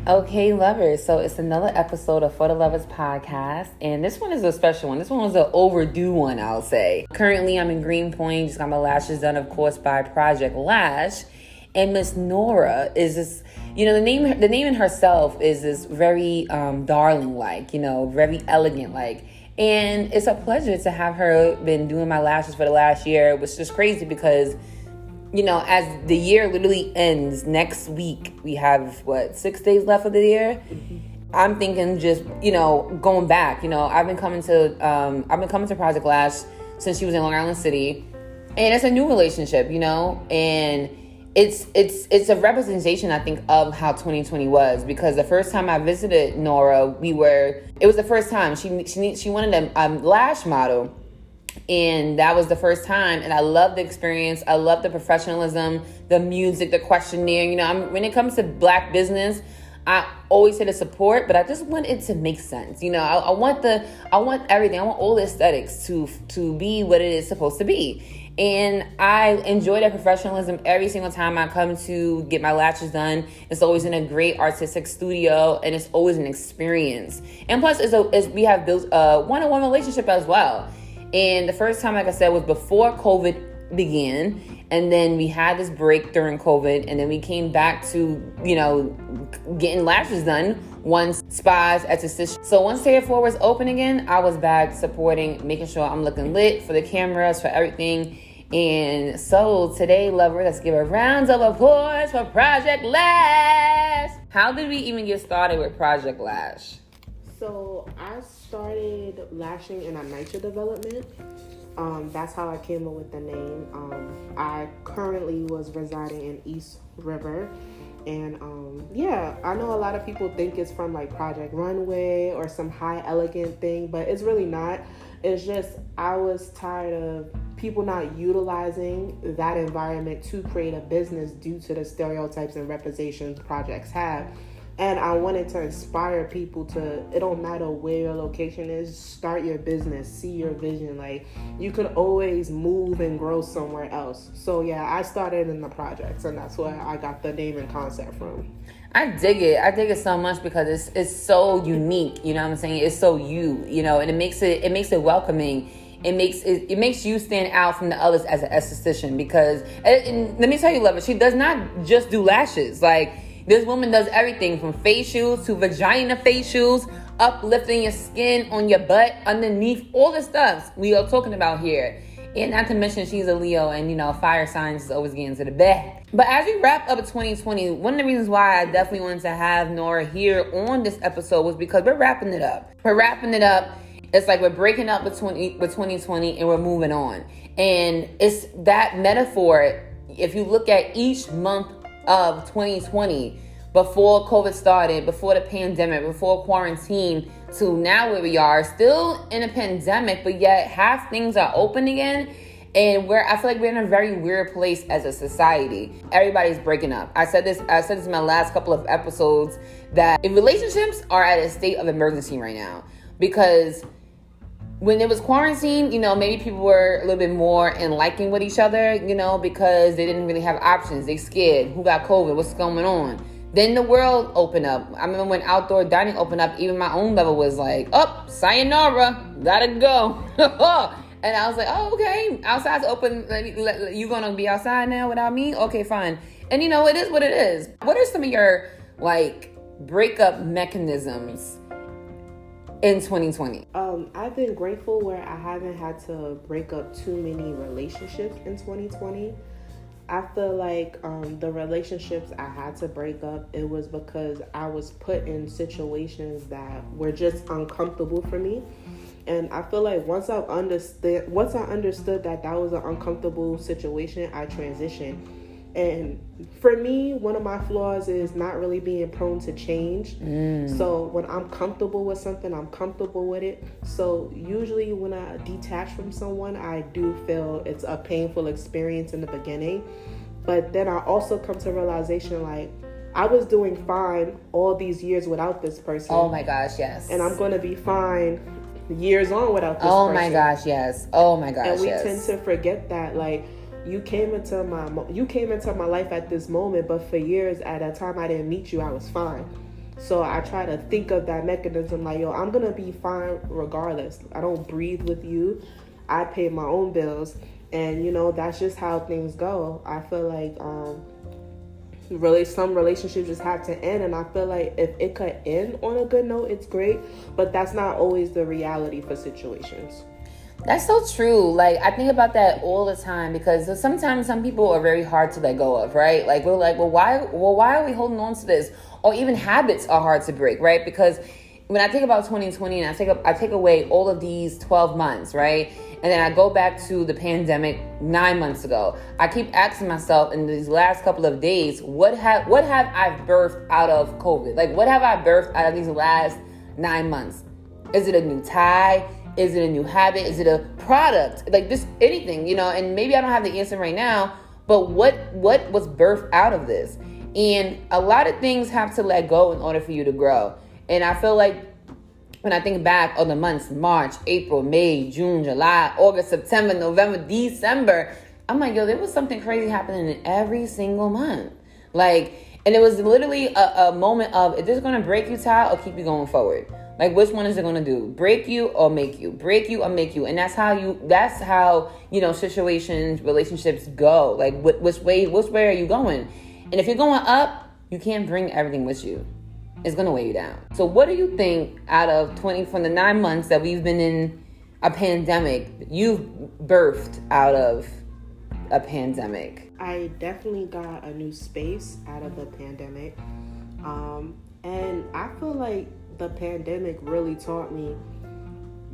Okay, lovers. So it's another episode of For the Lovers podcast, and this one is a special one. This one was an overdue one, I'll say. Currently, I'm in Greenpoint. Just got my lashes done, of course, by Project Lash, and Miss Nora is this. The name in herself is this very darling-like, very elegant-like. And it's a pleasure to have her been doing my lashes for the last year, which is just crazy because as the year literally ends next week, we have 6 days left of the year. I'm thinking just, going back, I've been coming to Project Lash since she was in Long Island City, and it's a new relationship, and it's a representation, I think, of how 2020 was, because the first time I visited Nora, it was the first time she wanted a lash model. And that was the first time, and I love the experience. I love the professionalism, the music, the questionnaire. When it comes to Black business, I always say to support, but I just want it to make sense. I want everything. I want all the aesthetics to be what it is supposed to be. And I enjoy that professionalism every single time I come to get my lashes done. It's always in a great artistic studio, and it's always an experience. And plus, we have built a one-on-one relationship as well. And the first time, like I said, was before COVID began. And then we had this break during COVID. And then we came back to, getting lashes done once spas, esthetician. So once Tier 4 was open again, I was back supporting, making sure I'm looking lit for the cameras, for everything. And so today, lovers, let's give a round of applause for Project Lash. How did we even get started with Project Lash? So I started lashing in a NYCHA development. That's how I came up with the name. I currently was residing in East River. And I know a lot of people think it's from like Project Runway or some high elegant thing, but it's really not. It's just I was tired of people not utilizing that environment to create a business due to the stereotypes and representations projects have. And I wanted to inspire people to, it don't matter where your location is, start your business, see your vision. Like, you could always move and grow somewhere else. So yeah, I started in the projects, and that's where I got the name and concept from. I dig it so much because it's so unique, you know what I'm saying? It's so and it makes it welcoming. It makes you stand out from the others as an esthetician, because, and let me tell you, lover, she does not just do lashes. Like, this woman does everything from facials to vagina facials, uplifting your skin on your butt, underneath, all the stuff we are talking about here. And not to mention, she's a Leo, and fire signs is always getting to the bed. But as we wrap up 2020, one of the reasons why I definitely wanted to have Nora here on this episode was because we're wrapping it up. It's like we're breaking up with 2020 and we're moving on. And it's that metaphor. If you look at each month of 2020, before COVID started, before the pandemic, before quarantine, to now where we are, still in a pandemic, but yet half things are open again. And I feel like we're in a very weird place as a society. Everybody's breaking up. I said this in my last couple of episodes, that relationships are at a state of emergency right now. Because when it was quarantine, maybe people were a little bit more in liking with each other, because they didn't really have options. They scared. Who got COVID? What's going on? Then the world opened up. I remember when outdoor dining opened up, even my own level was like, oh, sayonara, gotta go. And I was like, oh, okay, outside's open. You gonna be outside now without me? Okay, fine. And it is what it is. What are some of your breakup mechanisms in 2020? I've been grateful where I haven't had to break up too many relationships in 2020. I feel like the relationships I had to break up, it was because I was put in situations that were just uncomfortable for me. And I feel like once I understood that was an uncomfortable situation, I transitioned. And for me, one of my flaws is not really being prone to change. So when I'm comfortable with something, I'm comfortable with it. So usually when I detach from someone, I do feel it's a painful experience in the beginning. But then I also come to realization, like, I was doing fine all these years without this person. Oh my gosh, yes. And I'm going to be fine years on without this person. Oh my gosh, yes. Oh my gosh, and we yes. tend to forget that, like, you came into my life at this moment, but for years, at a time I didn't meet you, I was fine. So I try to think of that mechanism like, yo, I'm gonna be fine regardless. I don't breathe with you. I pay my own bills, and that's just how things go. I feel like really some relationships just have to end, and I feel like if it could end on a good note, it's great, but that's not always the reality for situations. That's so true. Like, I think about that all the time, because sometimes some people are very hard to let go of, right? Like, we're like, why are we holding on to this? Or even habits are hard to break, right? Because when I think about 2020 and I take away all of these 12 months, right? And then I go back to the pandemic 9 months ago. I keep asking myself in these last couple of days, what have I birthed out of COVID? Like, what have I birthed out of these last 9 months? Is it a new tie? Is it a new habit? Is it a product? Like, this, anything, and maybe I don't have the answer right now, but what was birthed out of this? And a lot of things have to let go in order for you to grow. And I feel like when I think back on the months, March, April, May, June, July, August, September, November, December, I'm like, yo, there was something crazy happening in every single month. Like, and it was literally a moment of, is this going to break you, Ty, or keep you going forward? Like, which one is it going to do? Break you or make you? Break you or make you? And that's how situations, relationships go. Like, which way are you going? And if you're going up, you can't bring everything with you. It's going to weigh you down. So what do you think out of from the 9 months that we've been in a pandemic, you've birthed out of a pandemic? I definitely got a new space out of the pandemic. And I feel like the pandemic really taught me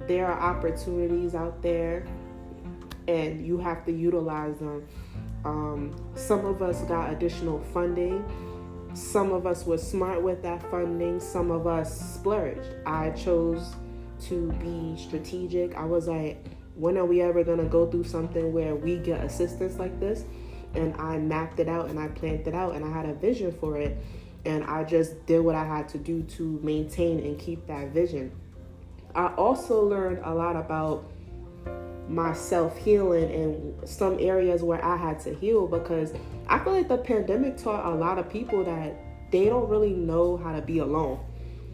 there are opportunities out there and you have to utilize them. Some of us got additional funding. Some of us were smart with that funding. Some of us splurged. I chose to be strategic. I was like, when are we ever going to go through something where we get assistance like this? And I mapped it out and I planned it out and I had a vision for it. And I just did what I had to do to maintain and keep that vision. I also learned a lot about my self-healing and some areas where I had to heal, because I feel like the pandemic taught a lot of people that they don't really know how to be alone.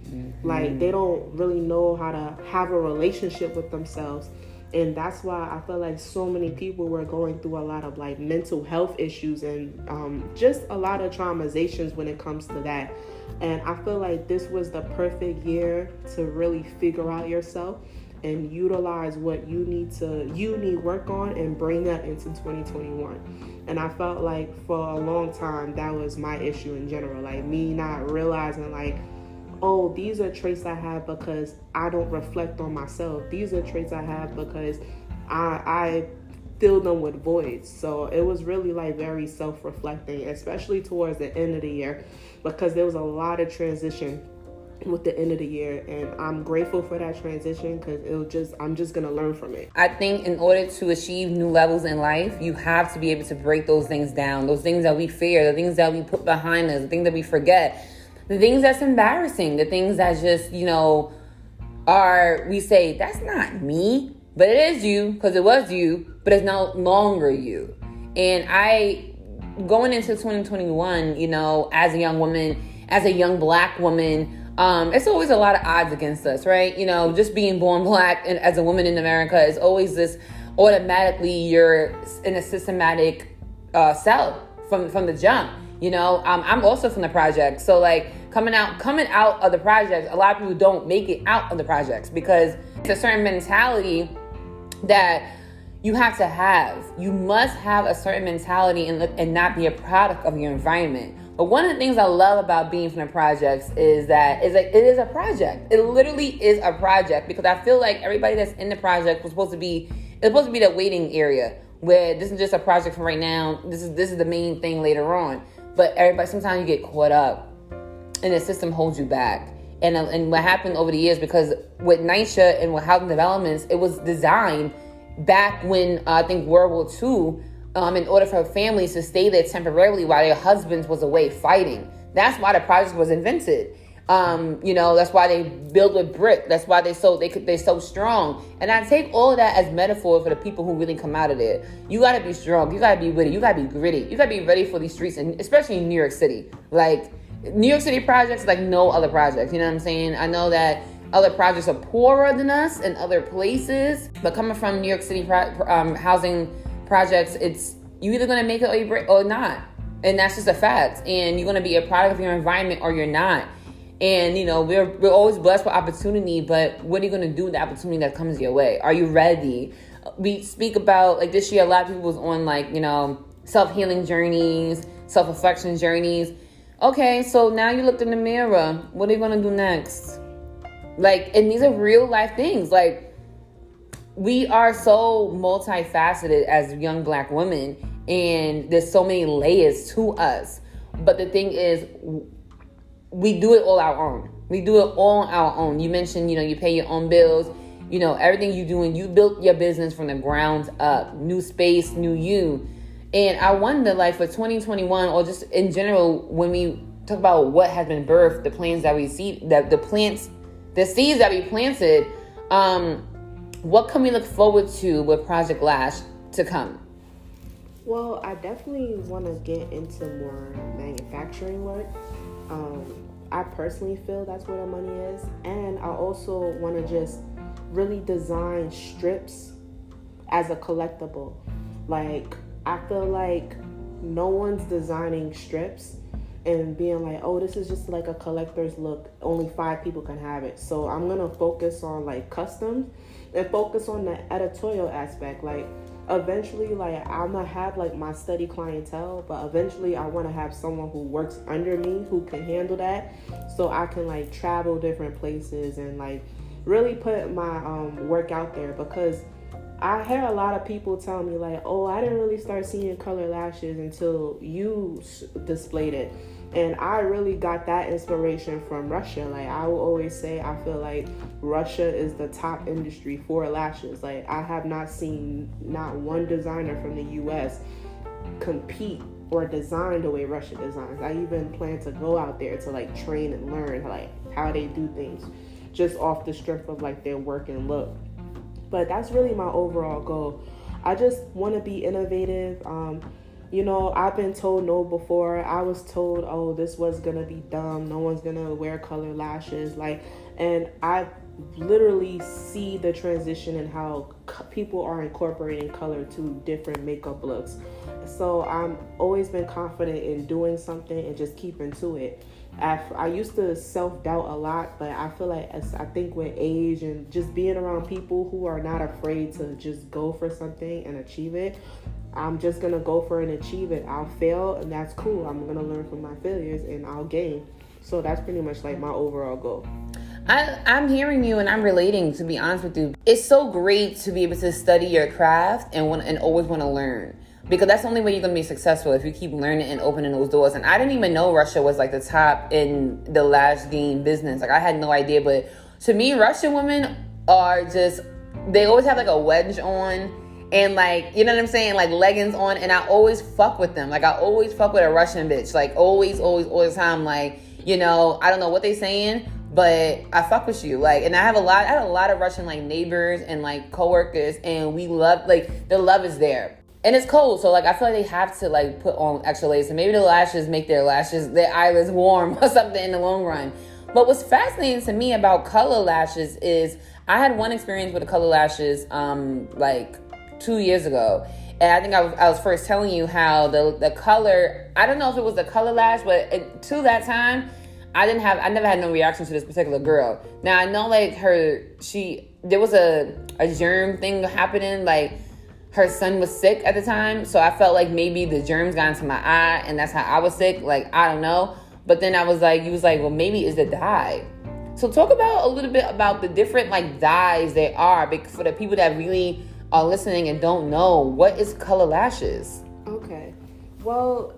Mm-hmm. Like, they don't really know how to have a relationship with themselves. And that's why I feel like so many people were going through a lot of like mental health issues and just a lot of traumatizations when it comes to that. And I feel like this was the perfect year to really figure out yourself and utilize what you need work on and bring that into 2021. And I felt like for a long time that was my issue in general, like me not realizing like, oh, these are traits I have because I don't reflect on myself. These are traits I have because I fill them with voids. So it was really like very self-reflecting, especially towards the end of the year, because there was a lot of transition with the end of the year, and I'm grateful for that transition because I'm just gonna learn from it. I think in order to achieve new levels in life, you have to be able to break those things down, those things that we fear, the things that we put behind us, the things that we forget, the things that's embarrassing, the things that just we say that's not me, but it is you because it was you, but it's no longer you. And I going into 2021, as a young woman, as a young Black woman, it's always a lot of odds against us, right? Just being born Black and as a woman in America is always this automatically you're in a systematic cell from the jump. I'm also from the project, so like coming out of the projects, a lot of people don't make it out of the projects because it's a certain mentality that you have to have. You must have a certain mentality and not be a product of your environment. But one of the things I love about being from the projects is that it is a project. It literally is a project because I feel like everybody that's in the project was supposed to be the waiting area where this is just a project for right now. This is the main thing later on. But everybody, sometimes you get caught up and the system holds you back. And what happened over the years, because with NYCHA and with housing developments, it was designed back when I think World War II, in order for families to stay there temporarily while their husbands was away fighting. That's why the project was invented. That's why they built with brick. That's why they're so strong. And I take all of that as metaphor for the people who really come out of there. You gotta be strong. You gotta be witty. You gotta be gritty. You gotta be ready for these streets, and especially in New York City. Like, New York City projects like no other projects. You know what I'm saying? I know that other projects are poorer than us in other places, but coming from New York City housing projects, it's you either gonna make it or you break or not, and that's just a fact. And you're gonna be a product of your environment or you're not. And you know we're always blessed with opportunity, but what are you gonna do with the opportunity that comes your way? Are you ready? We speak about like this year, a lot of people was on like self-healing journeys, self-reflection journeys. Okay, so now you looked in the mirror. What are you gonna do next? Like, and these are real life things. Like, we are so multifaceted as young Black women, and there's so many layers to us. But the thing is, we do it all our own. We do it all on our own. You mentioned, you pay your own bills. Everything you do, and you built your business from the ground up. New space, new you. And I wonder, like, for 2021, or just in general, when we talk about what has been birthed, the plans that we see, the seeds that we planted, what can we look forward to with Project Lash to come? Well, I definitely want to get into more manufacturing work. I personally feel that's where the money is. And I also want to just really design strips as a collectible. Like, I feel like no one's designing strips and being like, oh, this is just like a collector's look. Only 5 people can have it. So I'm going to focus on like customs and focus on the editorial aspect. Like eventually, like I'm going to have like my steady clientele, but eventually I want to have someone who works under me who can handle that. So I can like travel different places and like really put my work out there, because I hear a lot of people tell me like, oh, I didn't really start seeing color lashes until you displayed it. And I really got that inspiration from Russia. Like I will always say, I feel like Russia is the top industry for lashes. Like I have not seen not one designer from the US compete or design the way Russia designs. I even plan to go out there to like train and learn like how they do things, just off the strength of like their work and look. But that's really my overall goal. I just want to be innovative. I've been told no before. I was told, oh, this was going to be dumb. No one's going to wear color lashes. And I literally see the transition in how people are incorporating color to different makeup looks. So I'm always been confident in doing something and just keeping to it. I used to self-doubt a lot, but I feel like I think with age and just being around people who are not afraid to just go for something and achieve it, I'm just going to go for it and achieve it. I'll fail, and that's cool. I'm going to learn from my failures, and I'll gain. So that's pretty much like my overall goal. I'm hearing you and I'm relating, to be honest with you. It's so great to be able to study your craft and always want to learn. Because that's the only way you're going to be successful, if you keep learning and opening those doors. And I didn't even know Russia was like the top in the lash game business. Like I had no idea. But to me, Russian women are just, they always have like a wedge on and like, you know what I'm saying? Like leggings on. And I always fuck with them. Like I always fuck with a Russian bitch. Like always, all the time. Like, I don't know what they saying, but I fuck with you. Like, and I had a lot of Russian like neighbors and like coworkers, and we love, like the love is there. And it's cold, so like I feel like they have to like put on extra layers. And maybe the lashes make their eyelids warm or something in the long run. But what's fascinating to me about color lashes is I had one experience with the color lashes like 2 years ago. And I think I was first telling you how the color, I don't know if it was the color lash, but to that time, I never had no reaction to this particular girl. Now I know like there was a germ thing happening, like her son was sick at the time, so I felt like maybe the germs got into my eye, and that's how I was sick. Like, I don't know. But then you was like, well, maybe it's the dye. So talk about a little bit about the different like dyes there are, for the people that really are listening and don't know, what is color lashes? Okay. Well,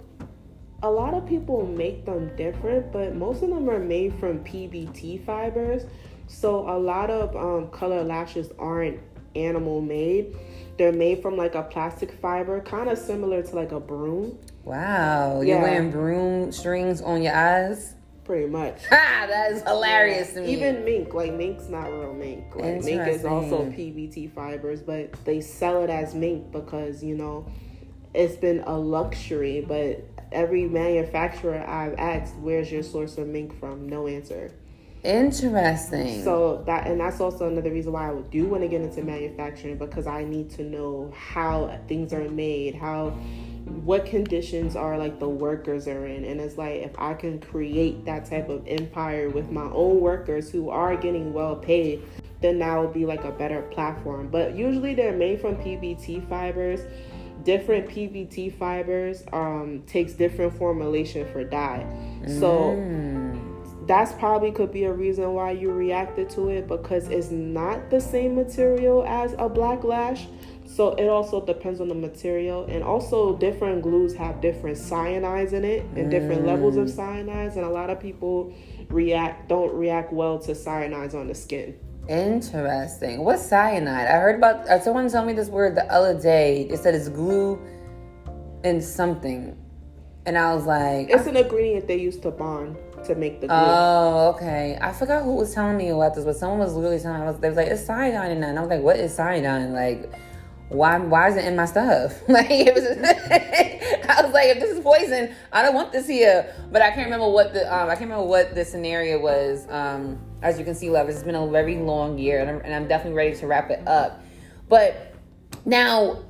a lot of people make them different, but most of them are made from PBT fibers. So a lot of color lashes aren't animal made. They're made from like a plastic fiber, kind of similar to like a broom. Wow. You're wearing broom strings on your eyes? Pretty much. That is hilarious to me. Even mink. Like mink's not real mink. Like mink is also PBT fibers, but they sell it as mink because, it's been a luxury, but every manufacturer I've asked, where's your source of mink from? No answer. Interesting. So that's also another reason why I do want to get into manufacturing, because I need to know how things are made, what conditions are like the workers are in. And it's like, if I can create that type of empire with my own workers who are getting well paid, then that will be like a better platform. But usually they're made from PBT fibers. Different PBT fibers takes different formulation for dye. So that's probably could be a reason why you reacted to it, because it's not the same material as a black lash. So it also depends on the material, and also different glues have different cyanides in it and different levels of cyanides, and a lot of people don't react well to cyanides on the skin. Interesting. What's cyanide? I heard about, someone told me this word the other day. They said it's glue and something, and I was like, it's an ingredient they use to bond to make the glue. Oh, okay. I forgot who was telling me about this, but someone was literally telling me. They was like, it's cyanide in that, and I was like, what is cyanide? Like, why is it in my stuff? Like, it was I was like, if this is poison, I don't want this here. But I can't remember what the scenario was. As you can see, lovers, it's been a very long year, and I'm definitely ready to wrap it up. But now,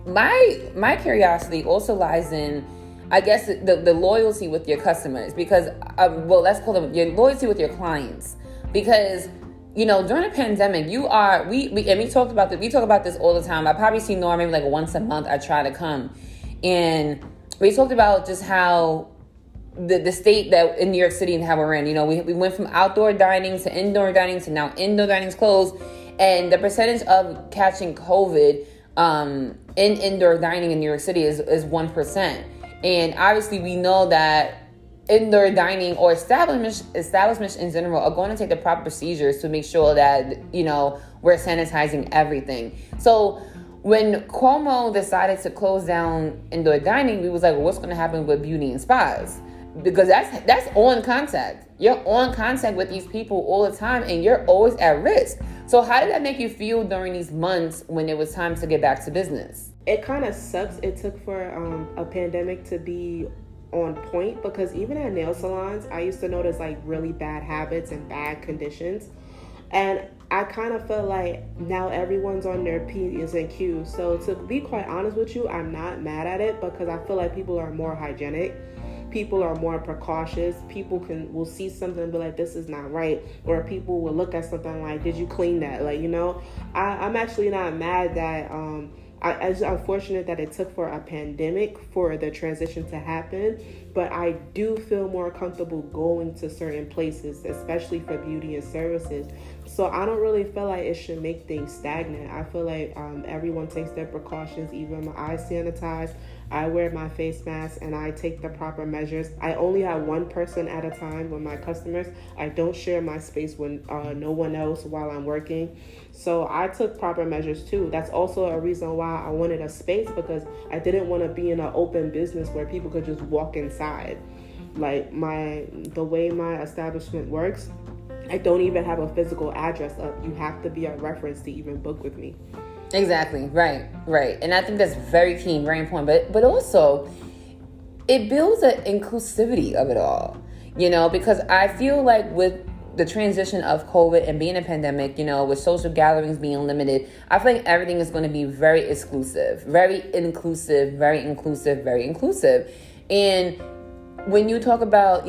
my curiosity also lies in, I guess, the loyalty with your customers, because let's call them your loyalty with your clients, because during the pandemic, we talk about this all the time. I probably see Nora maybe like once a month. I try to come, and we talked about just how the state that in New York City and how we're in. We went from outdoor dining to indoor dining to now indoor dining's closed, and the percentage of catching COVID in indoor dining in New York City is 1%. And obviously, we know that indoor dining or establishments in general are going to take the proper procedures to make sure that we're sanitizing everything. So when Cuomo decided to close down indoor dining, we was like, well, what's going to happen with beauty and spas? Because that's on contact. You're on contact with these people all the time, and you're always at risk. So how did that make you feel during these months when it was time to get back to business? It kind of sucks. It took for a pandemic to be on point, because even at nail salons, I used to notice like really bad habits and bad conditions. And I kind of feel like now everyone's on their P's and Q's. So to be quite honest with you, I'm not mad at it, because I feel like people are more hygienic. People are more precautious. People will see something and be like, this is not right. Or people will look at something like, did you clean that? Like, I'm actually not mad that it's unfortunate that it took for a pandemic for the transition to happen, but I do feel more comfortable going to certain places, especially for beauty and services. So I don't really feel like it should make things stagnant. I feel like everyone takes their precautions. Even my eyes sanitize, I wear my face mask, and I take the proper measures. I only have one person at a time with my customers. I don't share my space with no one else while I'm working. So I took proper measures too. That's also a reason why I wanted a space, because I didn't want to be in an open business where people could just walk inside. Like the way my establishment works, I don't even have a physical address up. You have to be a reference to even book with me. Exactly. Right. And I think that's very key, very important. But also, it builds an inclusivity of it all, because I feel like with the transition of COVID and being a pandemic, with social gatherings being limited, I feel like everything is going to be very exclusive, very inclusive, very inclusive, very inclusive. And when you talk about,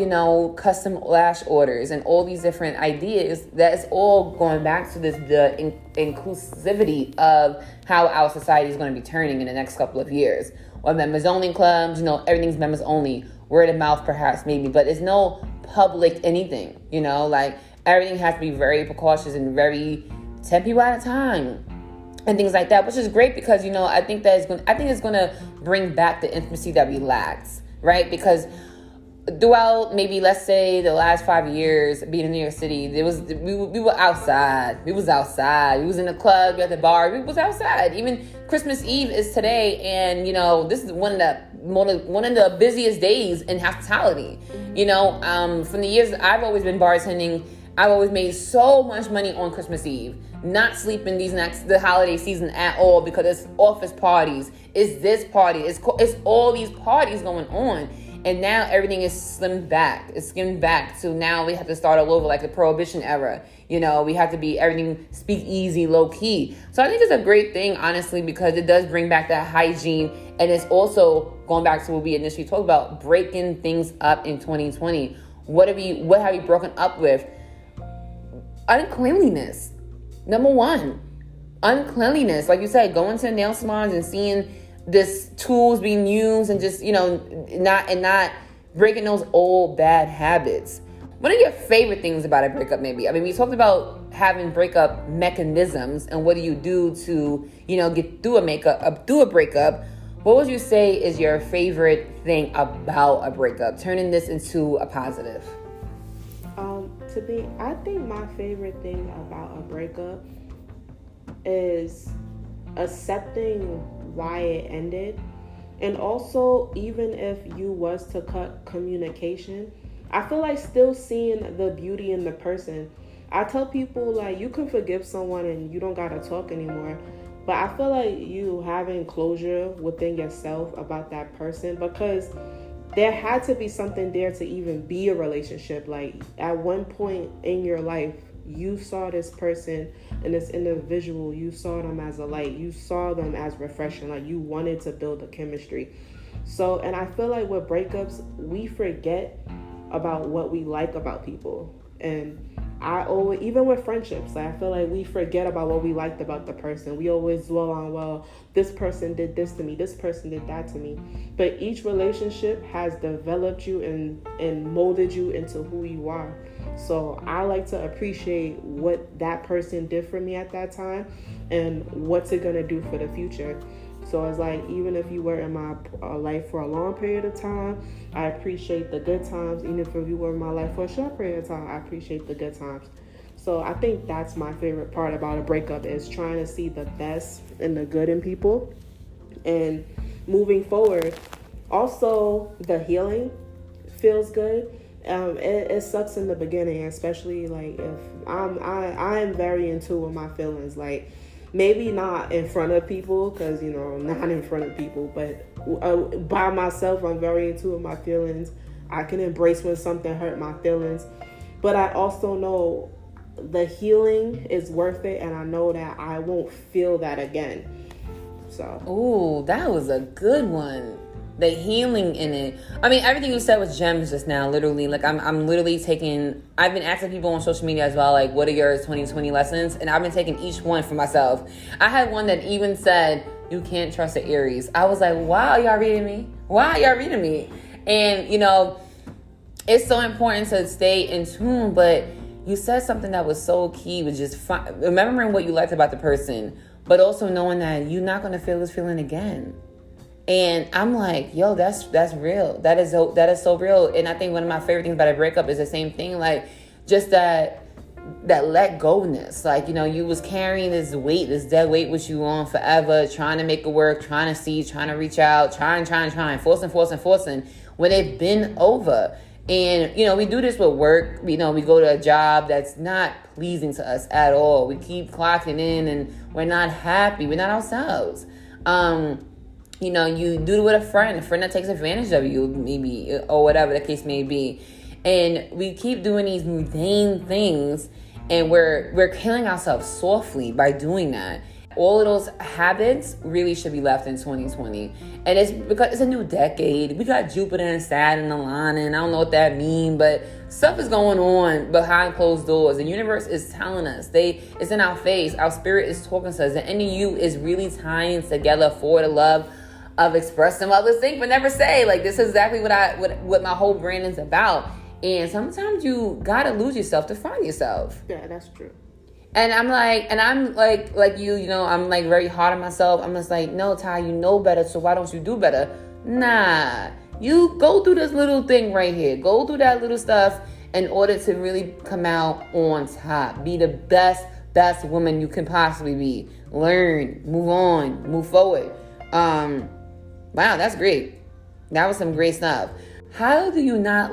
custom lash orders and all these different ideas, that's all going back to the inclusivity of how our society is going to be turning in the next couple of years. Or members only clubs, everything's members only, word of mouth perhaps maybe, but it's no public anything, like everything has to be very precautious and very 10 people at a time and things like that, which is great because, I think it's going to bring back the intimacy that we lacked, right? Because throughout maybe, let's say, the last 5 years being in New York City, we were outside. We was outside. We was in the club, at the bar. We was outside. Even Christmas Eve is today, and this is one of the busiest days in hospitality. From the years I've always been bartending, I've always made so much money on Christmas Eve, not sleeping the holiday season at all because it's office parties, it's this party, it's all these parties going on. And now everything is slimmed back. It's skimmed back to now we have to start all over like the Prohibition era. You know, we have to be everything speak easy, low key. So I think it's a great thing, honestly, because it does bring back that hygiene. And it's also going back to what we initially talked about, breaking things up in 2020. What have you broken up with? Uncleanliness. Number one, uncleanliness. Like you said, going to nail salons and seeing this tools being used and just, not breaking those old bad habits. What are your favorite things about a breakup, maybe? I mean, we talked about having breakup mechanisms and what do you do to, get through a breakup. What would you say is your favorite thing about a breakup? Turning this into a positive. I think my favorite thing about a breakup is accepting why it ended. And also, even if you was to cut communication, I feel like still seeing the beauty in the person. I tell people, like, you can forgive someone and you don't gotta talk anymore. But I feel like you having closure within yourself about that person, because there had to be something there to even be a relationship. Like, at one point in your life, you saw this person and this individual, you saw them as a light, you saw them as refreshing, like you wanted to build a chemistry. So, and I feel like with breakups, we forget about what we like about people. And I always, even with friendships, I feel like we forget about what we liked about the person. We always dwell on, well, this person did this to me, this person did that to me. But each relationship has developed you and molded you into who you are. So I like to appreciate what that person did for me at that time and what's it going to do for the future. So it's like, even if you were in my life for a long period of time, I appreciate the good times. Even if you were in my life for a short period of time, I appreciate the good times. So I think that's my favorite part about a breakup, is trying to see the best and the good in people and moving forward. Also, the healing feels good. It sucks in the beginning, especially like if I am very in tune with my feelings. Like, maybe not in front of people, because, not in front of people, but by myself, I'm very in tune with my feelings. I can embrace when something hurt my feelings. But I also know the healing is worth it, and I know that I won't feel that again. So. Ooh, that was a good one. The healing in it. I mean, everything you said was gems just now, literally. Like, I'm literally I've been asking people on social media as well, like, what are your 2020 lessons? And I've been taking each one for myself. I had one that even said, you can't trust the Aries. I was like, wow, y'all reading me? Why y'all reading me? And, it's so important to stay in tune, but you said something that was so key, was just remembering what you liked about the person, but also knowing that you're not going to feel this feeling again. And I'm like, yo, that's real. That is so real. And I think one of my favorite things about a breakup is the same thing, like just that let go-ness. Like, you was carrying this weight, this dead weight with you on forever, trying to make it work, trying to see, trying to reach out, trying, forcing, when it's been over. And, we do this with work. We go to a job that's not pleasing to us at all. We keep clocking in and we're not happy. We're not ourselves. You do it with a friend that takes advantage of you, maybe, or whatever the case may be. And we keep doing these mundane things, and we're killing ourselves softly by doing that. All of those habits really should be left in 2020. And it's because it's a new decade. We got Jupiter and Saturn aligning, and I don't know what that means, but stuff is going on behind closed doors. The universe is telling us. It's in our face. Our spirit is talking to us. The end of you is really tying together for the love of expressing others think but never say. Like, this is exactly what my whole brand is about. And sometimes you gotta lose yourself to find yourself. Yeah, that's true. And I'm like you, I'm like very hard on myself. I'm just like, no, Ty, you know better, so why don't you do better? Nah, you go through this little thing right here. Go through that little stuff in order to really come out on top. Be the best woman you can possibly be. Learn, move on, move forward. Wow, that's great. That was some great stuff. How do you not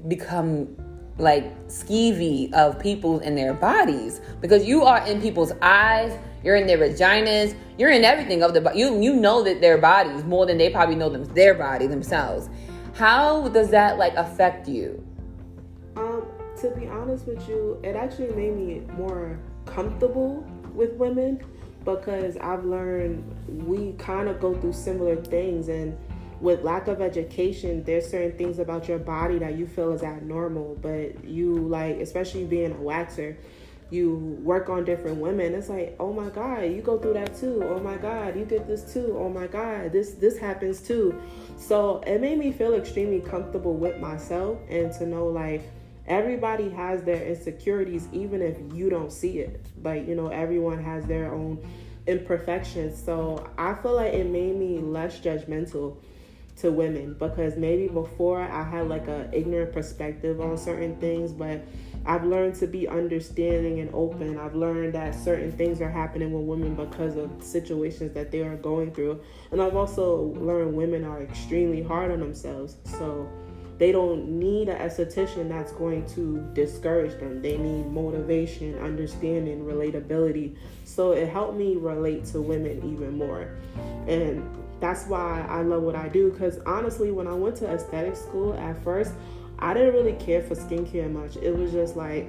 become like skeevy of people in their bodies, because you are in people's eyes, you're in their vaginas, you're in everything of the body. You know that their bodies more than they probably know their body themselves. How does that like affect you? To be honest with you, it actually made me more comfortable with women, because I've learned we kind of go through similar things, and with lack of education, there's certain things about your body that you feel is abnormal, but you like, especially being a waxer, you work on different women. It's like, oh my God, you go through that too. Oh my God, you get this too. Oh my God, this happens too. So it made me feel extremely comfortable with myself, and to know like everybody has their insecurities, even if you don't see it. Like, you know, everyone has their own imperfections. So I feel like it made me less judgmental to women, because maybe before I had like a ignorant perspective on certain things, but I've learned to be understanding and open. I've learned that certain things are happening with women because of situations that they are going through. And I've also learned women are extremely hard on themselves. So they don't need an esthetician that's going to discourage them. They need motivation, understanding, relatability. So it helped me relate to women even more. And that's why I love what I do. Because honestly, when I went to aesthetic school at first, I didn't really care for skincare much. It was just like,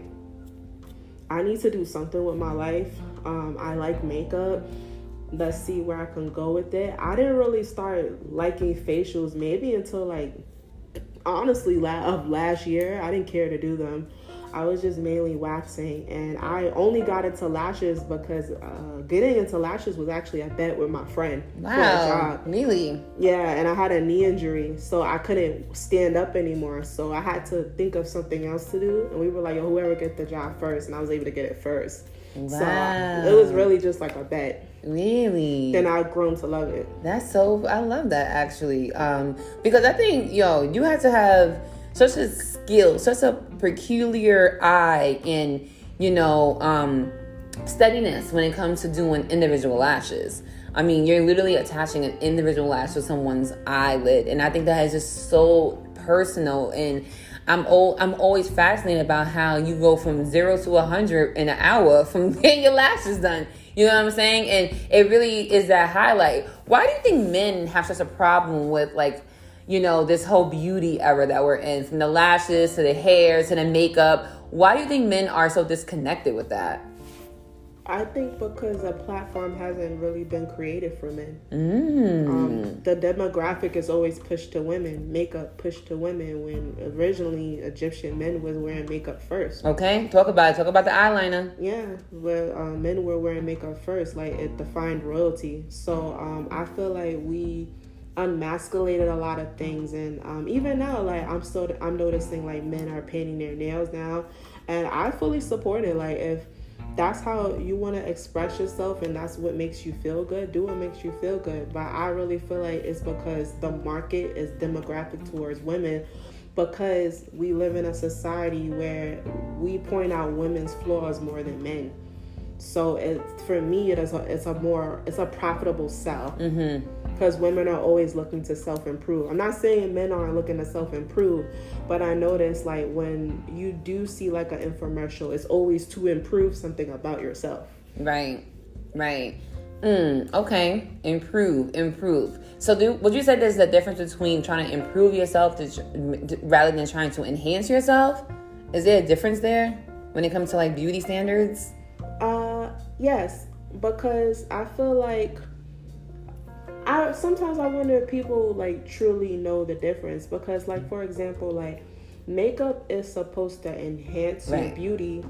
I need to do something with my life. I like makeup. Let's see where I can go with it. I didn't really start liking facials maybe until like, honestly, of last year. I didn't care to do them. I was just mainly waxing, and I only got into lashes because getting into lashes was actually a bet with my friend for a job. Really? Yeah, and I had a knee injury, so I couldn't stand up anymore. So I had to think of something else to do, and we were like, yo, whoever get the job first, and I was able to get it first. Wow. So it was really just like a bet. Really? Then I've grown to love it. I love that actually. Because I think, you had to have such a skill, such a peculiar eye and, steadiness when it comes to doing individual lashes. I mean, you're literally attaching an individual lash to someone's eyelid. And I think that is just so personal. And I'm always fascinated about how you go from 0 to 100 in an hour from getting your lashes done. You know what I'm saying? And it really is that highlight. Why do you think men have such a problem with this whole beauty era that we're in, from the lashes to the hair to the makeup? Why do you think men are so disconnected with that? I think because a platform hasn't really been created for men. The demographic is always pushed to women, makeup pushed to women, when originally Egyptian men was wearing makeup first. Okay, talk about it. Talk about the eyeliner. Yeah, where men were wearing makeup first, like it defined royalty. So I feel like we unmasculated a lot of things, and even now, like I'm noticing like men are painting their nails now, and I fully support it. Like if that's how you want to express yourself and that's what makes you feel good, do what makes you feel good. But I really feel like it's because the market is demographic towards women, because we live in a society where we point out women's flaws more than men. So for me, it's a profitable sell. Because women are always looking to self-improve. I'm not saying men aren't looking to self-improve, but I notice like when you do see like an infomercial, it's always to improve something about yourself. Right. Okay. Improve. So would you say there's a difference between trying to improve yourself rather than trying to enhance yourself? Is there a difference there when it comes to like beauty standards? Yes, because I feel like sometimes I wonder if people like truly know the difference, because like for example, like makeup is supposed to enhance your beauty,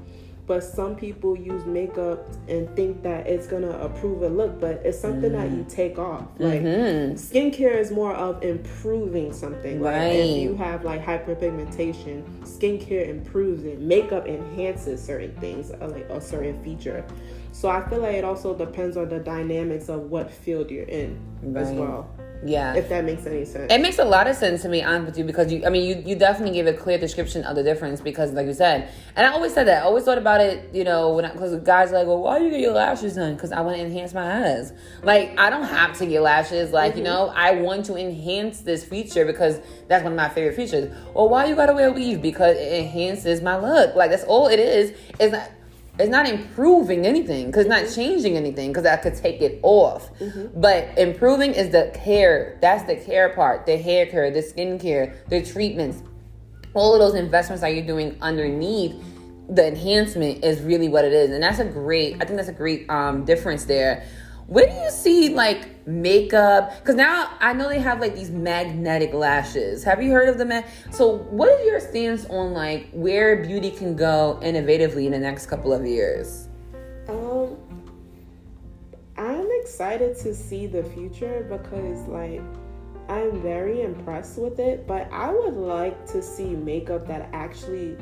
but some people use makeup and think that it's gonna improve a look, but it's something that you take off. Like skincare is more of improving something. Like if you have like hyperpigmentation, skincare improves it. Makeup enhances certain things, like a certain feature. So I feel like it also depends on the dynamics of what field you're in as well. Yeah. If that makes any sense. It makes a lot of sense to me, honest with you, because you definitely gave a clear description of the difference, because like you said, and I always said that, I always thought about it, because guys are like, well, why do you get your lashes done? Because I want to enhance my eyes. Like, I don't have to get lashes. Like, I want to enhance this feature because that's one of my favorite features. Well, why you gotta wear a weave? Because it enhances my look. Like, that's all it is. It's not improving anything, because it's not changing anything, because I could take it off. But improving is the care. That's the care part. The hair care, the skin care, the treatments. All of those investments that you're doing underneath the enhancement is really what it is. And I think that's a great difference there. Where do you see like makeup? Because now I know they have like these magnetic lashes. Have you heard of them? So what is your stance on like where beauty can go innovatively in the next couple of years? I'm excited to see the future because like I'm very impressed with it, but I would like to see makeup that actually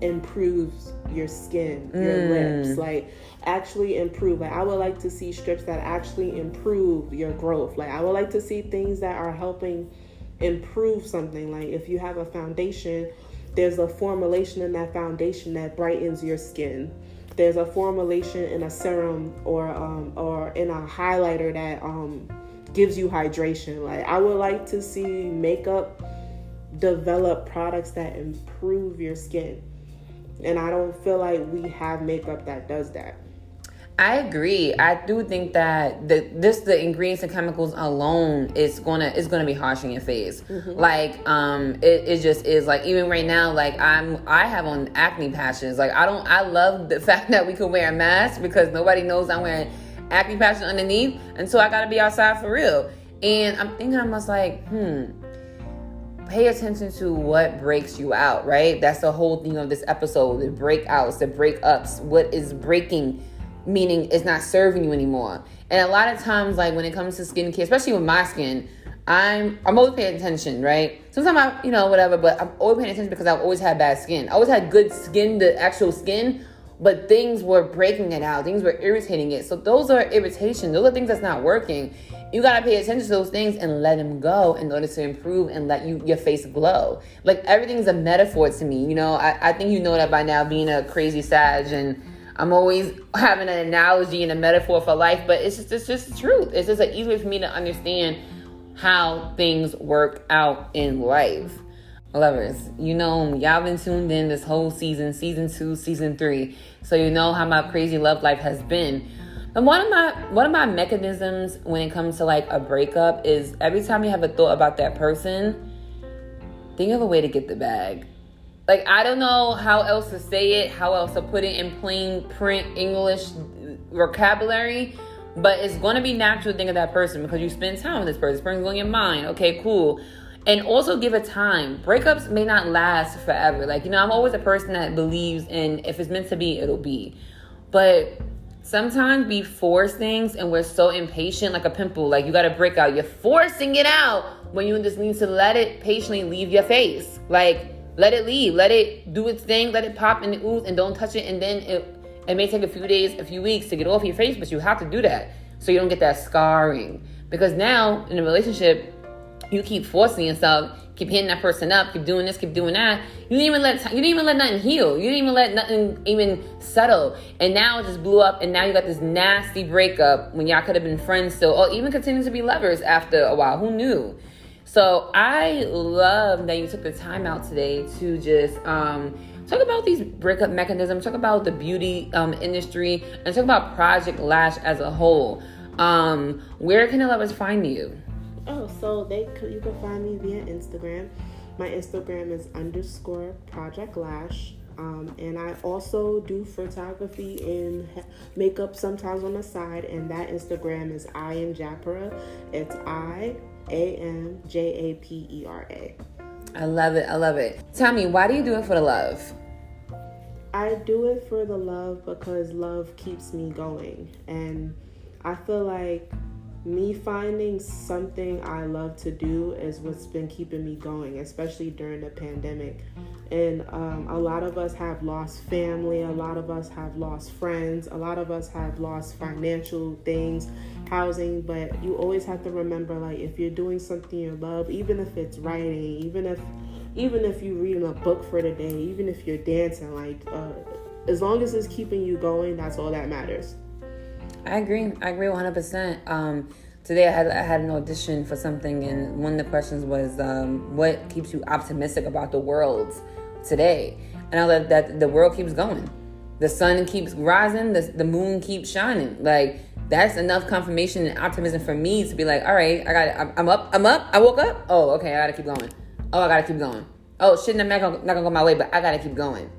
improves your skin, your lips, like actually improve. Like I would like to see strips that actually improve your growth. Like I would like to see things that are helping improve something. Like if you have a foundation, there's a formulation in that foundation that brightens your skin. There's a formulation in a serum or in a highlighter that gives you hydration. Like I would like to see makeup develop products that improve your skin. And I don't feel like we have makeup that does that. I agree. I do think that the ingredients and chemicals alone is gonna be harsh on your face. Like it just is. Like even right now, like I have on acne patches. Like I love the fact that we could wear a mask because nobody knows I'm wearing acne patches underneath, and so I gotta be outside for real. And I'm thinking, I'm just like, pay attention to what breaks you out, right? That's the whole thing of this episode. The breakouts, the breakups, what is breaking, meaning it's not serving you anymore. And a lot of times, like when it comes to skincare, especially with my skin, I'm always paying attention, right? Sometimes whatever, but I'm always paying attention because I've always had bad skin. I always had good skin, the actual skin, but things were breaking it out. Things were irritating it. So those are irritation. Those are things that's not working. You got to pay attention to those things and let them go in order to improve and let your face glow. Like everything's a metaphor to me. I think you know that by now, being a crazy Sag, and I'm always having an analogy and a metaphor for life, but it's just the truth. It's just an easy way for me to understand how things work out in life. Lovers, y'all been tuned in this whole season 2, season 3. So you know how my crazy love life has been. And one of my mechanisms when it comes to like a breakup is every time you have a thought about that person, think of a way to get the bag. Like, I don't know how else to say it, how else to put it in plain print English vocabulary, but it's going to be natural to think of that person because you spend time with this person. This person's on your mind. Okay, cool. And also give it time. Breakups may not last forever. Like, I'm always a person that believes in if it's meant to be, it'll be. But sometimes we force things and we're so impatient, like a pimple. Like you got to break out. You're forcing it out when you just need to let it patiently leave your face. Like, let it leave. Let it do its thing. Let it pop and ooze and don't touch it. And then it may take a few days, a few weeks to get off your face, but you have to do that so you don't get that scarring. Because now in a relationship, you keep forcing yourself, keep hitting that person up, keep doing this, keep doing that. You didn't even let nothing heal. You didn't even let nothing even settle. And now it just blew up, and now you got this nasty breakup when y'all could have been friends still, or even continue to be lovers after a while. Who knew? So I love that you took the time out today to just talk about these breakup mechanisms, talk about the beauty industry, and talk about Project Lash as a whole. Where can the lovers find you? So you can find me via Instagram. My Instagram is _Project Lash. And I also do photography and makeup sometimes on the side. And that Instagram is I am Japera. It's IAMJAPERA. I love it. I love it. Tell me, why do you do it for the love? I do it for the love because love keeps me going. And I feel like me finding something I love to do is what's been keeping me going, especially during the pandemic. And a lot of us have lost family. A lot of us have lost friends. A lot of us have lost financial things. housing, but you always have to remember, like, if you're doing something you love, even if it's writing, even if you're reading a book for the day, even if you're dancing, like, as long as it's keeping you going, that's all that matters. I agree 100%. Today I had an audition for something, and one of the questions was, what keeps you optimistic about the world today? And I know that the world keeps going. The sun keeps rising, the moon keeps shining. Like, that's enough confirmation and optimism for me to be like, all right, I'm up, I woke up. Oh, okay, I gotta keep going. Oh, I gotta keep going. Oh, shit, I'm not gonna go my way, but I gotta keep going.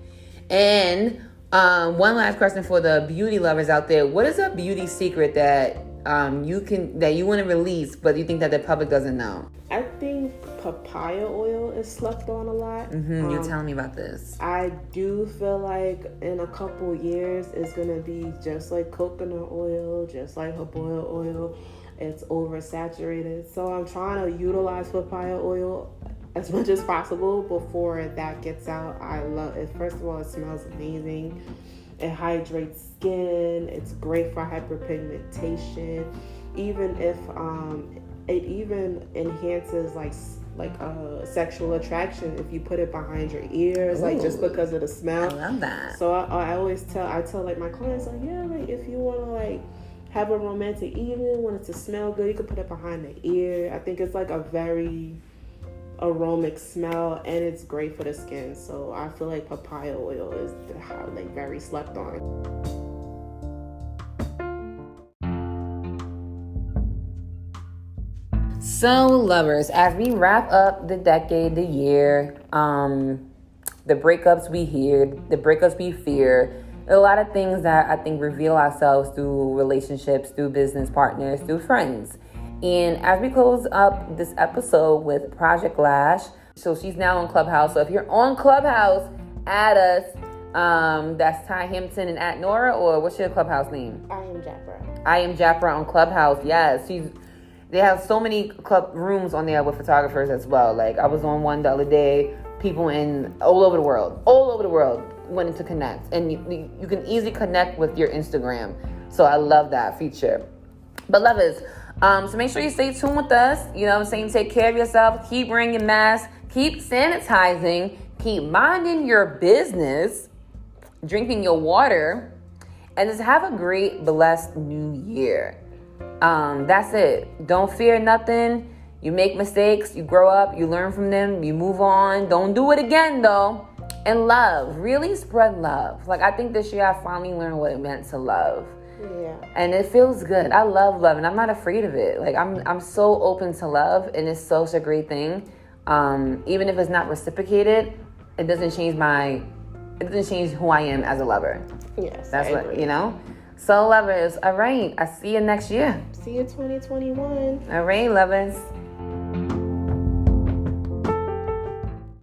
And one last question for the beauty lovers out there. What is a beauty secret that you want to release, but you think that the public doesn't know? I think papaya oil is slept on a lot. You're telling me about this. I do feel like in a couple years it's gonna be just like coconut oil, just like jojoba oil. It's oversaturated, so I'm trying to utilize papaya oil as much as possible before that gets out. I love it. First of all, it smells amazing. It hydrates skin. It's great for hyperpigmentation. Even if it even enhances like sexual attraction if you put it behind your ears. Ooh. Like, just because of the smell. I love that. So I always tell like my clients, like, yeah, like, if you want to like have a romantic evening, want it to smell good, you can put it behind the ear. I think it's like a very aromatic smell, and it's great for the skin. So I feel like papaya oil is like very slept on. So, lovers, as we wrap up the decade, the year, the breakups we hear, the breakups we fear, a lot of things that I think reveal ourselves through relationships, through business partners, through friends. And as we close up this episode with Project Lash, so she's now on Clubhouse. So if you're on Clubhouse, add us. That's Ty Hampton and at Nora, or what's your Clubhouse name? I am Japra on Clubhouse. Yes, they have so many club rooms on there with photographers as well. Like, I was on one the other day. People in all over the world wanting to connect, and you can easily connect with your Instagram. So I love that feature. But lovers, so make sure you stay tuned with us. You know what I'm saying? Take care of yourself. Keep wearing your mask. Keep sanitizing. Keep minding your business. Drinking your water. And just have a great, blessed new year. That's it. Don't fear nothing. You make mistakes. You grow up. You learn from them. You move on. Don't do it again, though. And love. Really spread love. Like, I think this year I finally learned what it meant to love. Yeah. And it feels good. I love love, and I'm not afraid of it. Like, I'm so open to love, and it's such a great thing. Even if it's not reciprocated, it doesn't change who I am as a lover. Yes. That's what, you know? So, lovers, all right. I see you next year. See you 2021. All right, lovers.